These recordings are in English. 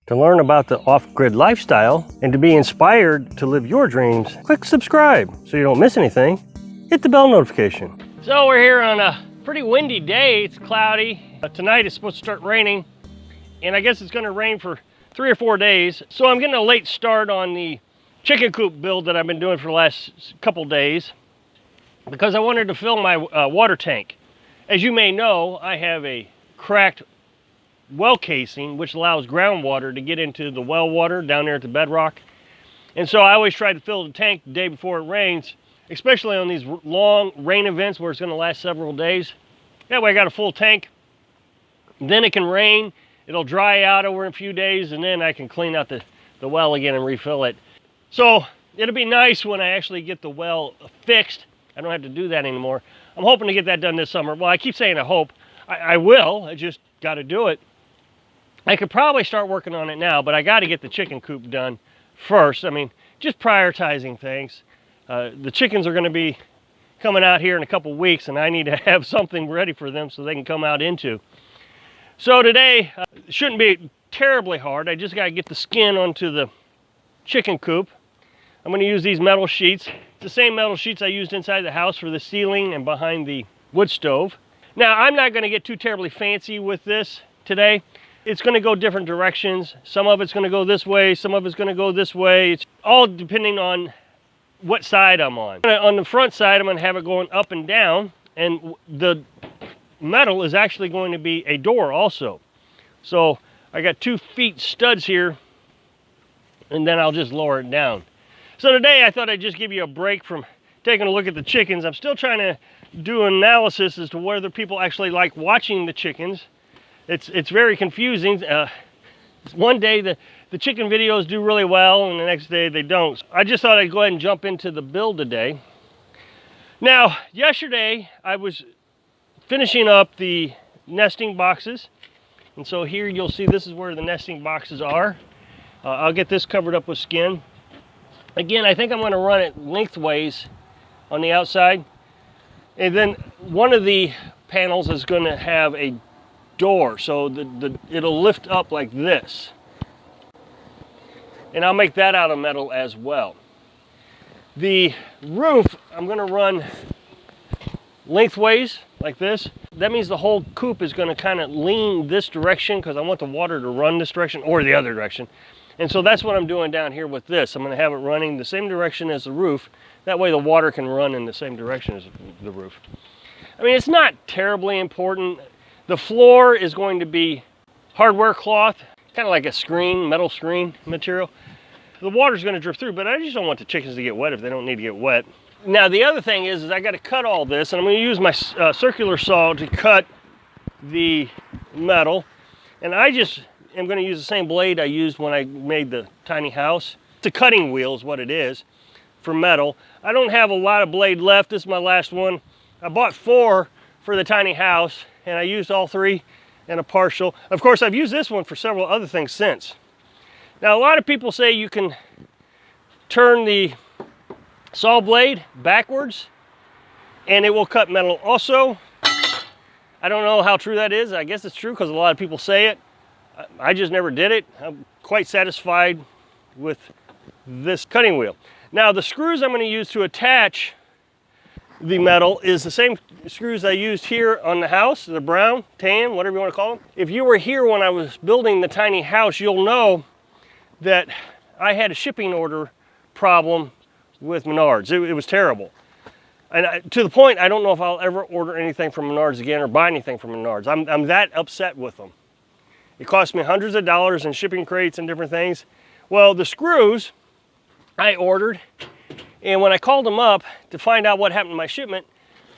To learn about the off-grid lifestyle and to be inspired to live your dreams, click subscribe so you don't miss anything. Hit the bell notification. So we're here on a pretty windy day. It's cloudy. Tonight it's supposed to start raining, and I guess it's going to rain for 3 or 4 days. So I'm getting a late start on the chicken coop build that I've been doing for the last couple days because I wanted to fill my water tank. As you may know, I have a cracked well casing which allows groundwater to get into the well water down there at the bedrock. And so I always try to fill the tank the day before it rains, especially on these long rain events where it's going to last several days. That way I got a full tank. Then it can rain, it'll dry out over a few days, and then I can clean out the well again and refill it. So it'll be nice when I actually get the well fixed. I don't have to do that anymore. I'm hoping to get that done this summer. Well, I keep saying I hope. I will. I just got to do it. I could probably start working on it now, but I got to get the chicken coop done first. I mean, just prioritizing things. The chickens are going to be coming out here in a couple weeks, and I need to have something ready for them so they can come out into. So today, it shouldn't be terribly hard. I just got to get the skin onto the chicken coop. I'm going to use these metal sheets. It's the same metal sheets I used inside the house for the ceiling and behind the wood stove. Now, I'm not going to get too terribly fancy with this today. It's going to go different directions. Some of it's going to go this way, some of it's going to go this way. It's all depending on what side I'm on. On the front side, I'm going to have it going up and down, and the metal is actually going to be a door also. So I got 2 feet studs here, and then I'll just lower it down. So today I thought I'd just give you a break from taking a look at the chickens. I'm still trying to do an analysis as to whether people actually like watching the chickens. It's very confusing. One day the chicken videos do really well, and the next day they don't. I just thought I'd go ahead and jump into the build today. Now, yesterday I was finishing up the nesting boxes, and so here you'll see this is where the nesting boxes are. I'll get this covered up with skin. Again, I think I'm going to run it lengthways on the outside, and then one of the panels is going to have a door, so it'll lift up like this, and I'll make that out of metal as well. The roof I'm going to run lengthways like this. That means the whole coop is going to kind of lean this direction because I want the water to run this direction or the other direction. And so that's what I'm doing down here with this. I'm going to have it running the same direction as the roof. That way the water can run in the same direction as the roof. I mean, it's not terribly important. The floor is going to be hardware cloth, kind of like a screen, metal screen material. The water's going to drip through, but I just don't want the chickens to get wet if they don't need to get wet. Now, the other thing is I got to cut all this, and I'm going to use my circular saw to cut the metal. And I just am going to use the same blade I used when I made the tiny house. It's a cutting wheel is what it is for metal. I don't have a lot of blade left. This is my last one. I bought 4 for the tiny house, and I used all 3 and a partial. Of course, I've used this one for several other things since. Now, a lot of people say you can turn the saw blade backwards and it will cut metal also. I don't know how true that is. I guess it's true because a lot of people say it. I just never did it. I'm quite satisfied with this cutting wheel. Now, the screws I'm going to use to attach the metal is the same screws I used here on the house, the brown, tan, whatever you want to call them. If you were here when I was building the tiny house, you'll know that I had a shipping order problem with Menards. It was terrible. And to the point, I don't know if I'll ever order anything from Menards again or buy anything from Menards. I'm that upset with them. It cost me hundreds of dollars in shipping crates and different things. Well, the screws I ordered, and when I called them up to find out what happened to my shipment,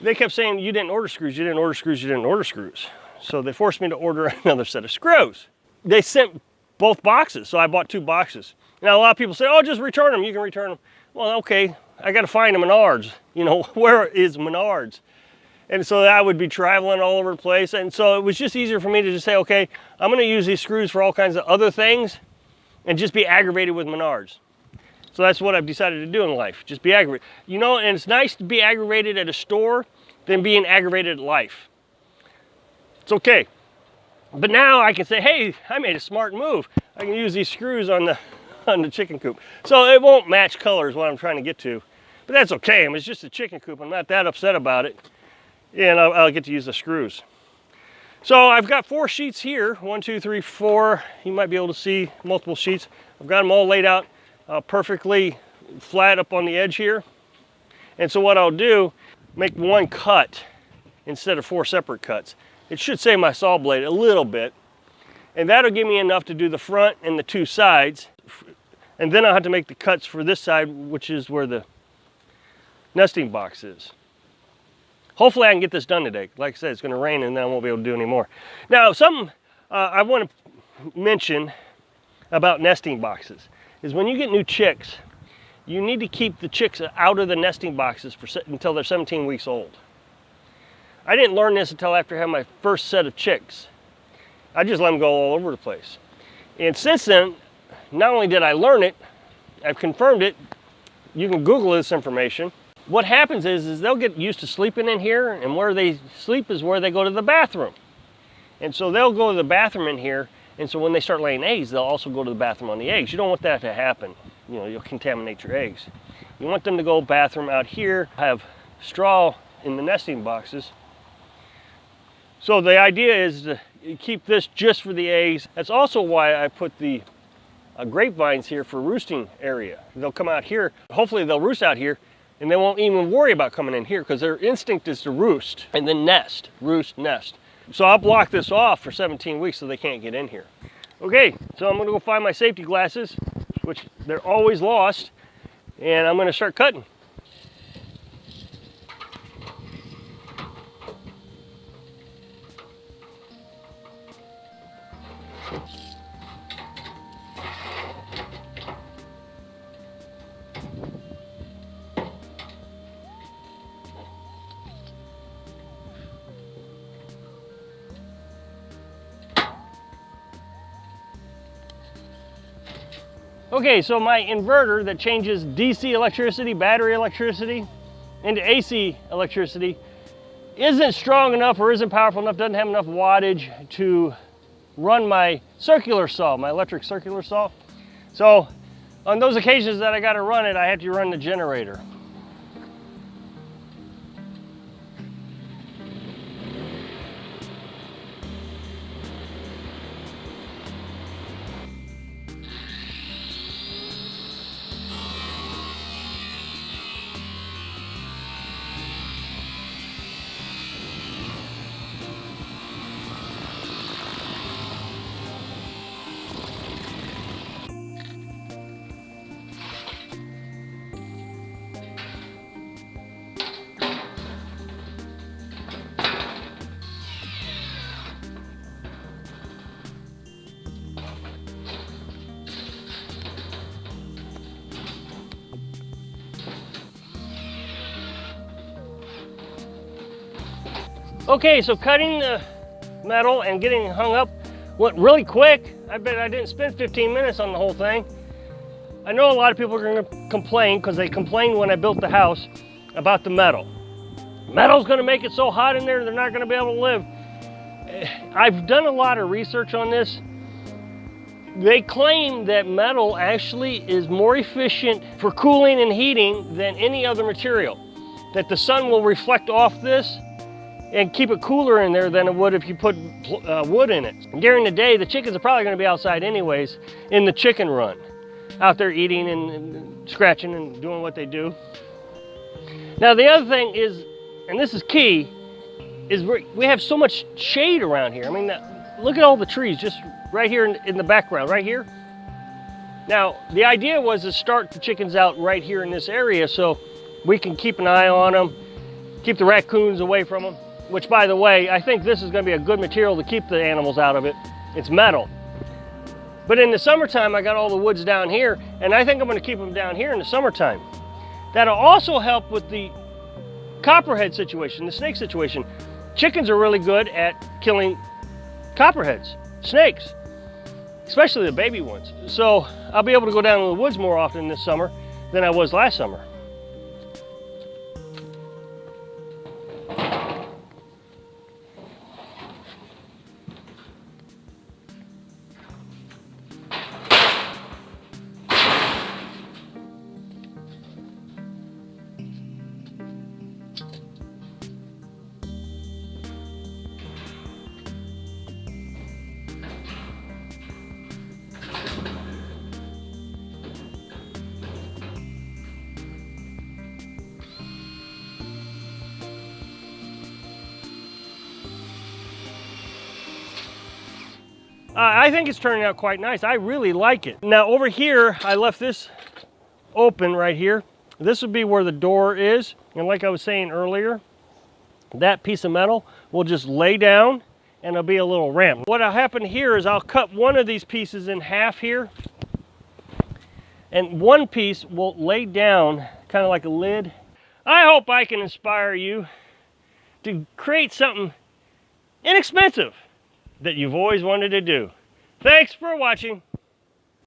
they kept saying, you didn't order screws, you didn't order screws, you didn't order screws. So they forced me to order another set of screws. They sent both boxes, so I bought 2 boxes. Now, a lot of people say, oh, just return them, you can return them. Well, okay, I got to find a Menards. You know, where is Menards? And so I would be traveling all over the place. And so it was just easier for me to just say, okay, I'm going to use these screws for all kinds of other things and just be aggravated with Menards. So that's what I've decided to do in life, just be aggravated. You know, and it's nice to be aggravated at a store than being aggravated at life. It's okay. But now I can say, hey, I made a smart move. I can use these screws on the chicken coop. So it won't match colors, what I'm trying to get to. But that's okay, I mean, it's just a chicken coop. I'm not that upset about it. And I'll get to use the screws. So I've got 4 sheets here, 1, 2, 3, 4. You might be able to see multiple sheets. I've got them all laid out perfectly flat up on the edge here. And so what I'll do, make one cut instead of 4 separate cuts. It should save my saw blade a little bit. And that'll give me enough to do the front and the 2 sides. And then I'll have to make the cuts for this side, which is where the nesting box is. Hopefully I can get this done today. Like I said, it's going to rain and then I won't be able to do any more. Now, something I want to mention about nesting boxes is when you get new chicks, you need to keep the chicks out of the nesting boxes until they're 17 weeks old. I didn't learn this until after having my first set of chicks. I just let them go all over the place. And since then, not only did I learn it, I've confirmed it. You can Google this information. What happens is they'll get used to sleeping in here, and where they sleep is where they go to the bathroom. And so they'll go to the bathroom in here, and so when they start laying eggs, they'll also go to the bathroom on the eggs. You don't want that to happen. You know, you'll contaminate your eggs. You want them to go bathroom out here, have straw in the nesting boxes. So the idea is to keep this just for the eggs. That's also why I put the grapevines here for roosting area. They'll come out here, hopefully they'll roost out here, and they won't even worry about coming in here because their instinct is to roost and then nest, roost, nest. So I'll block this off for 17 weeks so they can't get in here. Okay, so I'm gonna go find my safety glasses, which they're always lost, and I'm gonna start cutting. Okay, so my inverter that changes DC electricity, battery electricity, into AC electricity isn't strong enough or isn't powerful enough, doesn't have enough wattage to run my circular saw, my electric circular saw. So on those occasions that I gotta run it, I have to run the generator. Okay, so cutting the metal and getting hung up went really quick. I bet I didn't spend 15 minutes on the whole thing. I know a lot of people are gonna complain because they complained when I built the house about the metal. Metal's gonna make it so hot in there, they're not gonna be able to live. I've done a lot of research on this. They claim that metal actually is more efficient for cooling and heating than any other material. That the sun will reflect off this and keep it cooler in there than it would if you put wood in it. During the day, the chickens are probably gonna be outside anyways in the chicken run, out there eating and scratching and doing what they do. Now the other thing is, and this is key, is we have so much shade around here. I mean, look at all the trees just right here in the background, right here. Now, the idea was to start the chickens out right here in this area so we can keep an eye on them, keep the raccoons away from them. Which, by the way, I think this is going to be a good material to keep the animals out of it. It's metal. But in the summertime, I got all the woods down here, and I think I'm going to keep them down here in the summertime. That'll also help with the copperhead situation, the snake situation. Chickens are really good at killing copperheads, snakes, especially the baby ones. So I'll be able to go down to the woods more often this summer than I was last summer. I think it's turning out quite nice. I really like it. Now over here, I left this open right here. This would be where the door is. And like I was saying earlier, that piece of metal will just lay down and it'll be a little ramp. What'll happen here is I'll cut one of these pieces in half here. And one piece will lay down kind of like a lid. I hope I can inspire you to create something inexpensive that you've always wanted to do. Thanks for watching.